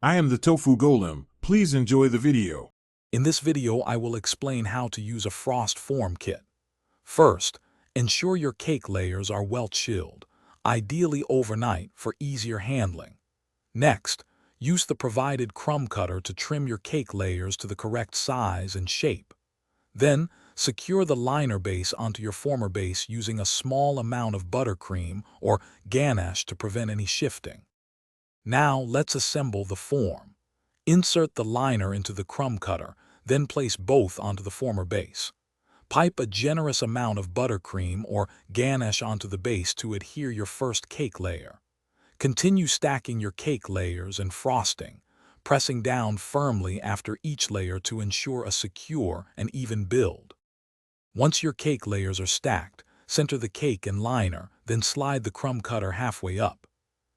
I am the Tofu Golem. Please enjoy the video. In this video, I will explain how to use a frost form kit. First, ensure your cake layers are well chilled, ideally overnight for easier handling. Next, use the provided crumb cutter to trim your cake layers to the correct size and shape. Then, secure the liner base onto your former base using a small amount of buttercream or ganache to prevent any shifting. Now, let's assemble the form. Insert the liner into the crumb cutter, then place both onto the former base. Pipe a generous amount of buttercream or ganache onto the base to adhere your first cake layer. Continue stacking your cake layers and frosting, pressing down firmly after each layer to ensure a secure and even build. Once your cake layers are stacked, center the cake and liner, then slide the crumb cutter halfway up.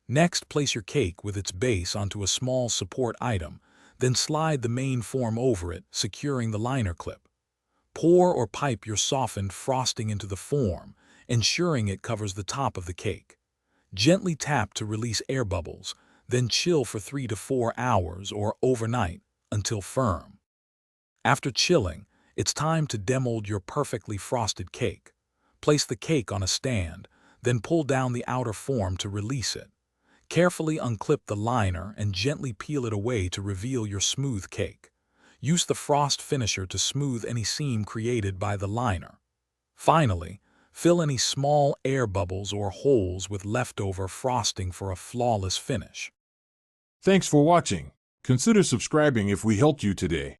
Next, place your cake with its base onto a small support item, then slide the main form over it, securing the liner clip. Pour or pipe your softened frosting into the form, ensuring it covers the top of the cake. Gently tap to release air bubbles, then chill for 3 to 4 hours or overnight until firm. After chilling, it's time to demold your perfectly frosted cake. Place the cake on a stand, then pull down the outer form to release it. Carefully unclip the liner and gently peel it away to reveal your smooth cake. Use the frost finisher to smooth any seam created by the liner. Finally, fill any small air bubbles or holes with leftover frosting for a flawless finish. Thanks for watching. Consider subscribing if we helped you today.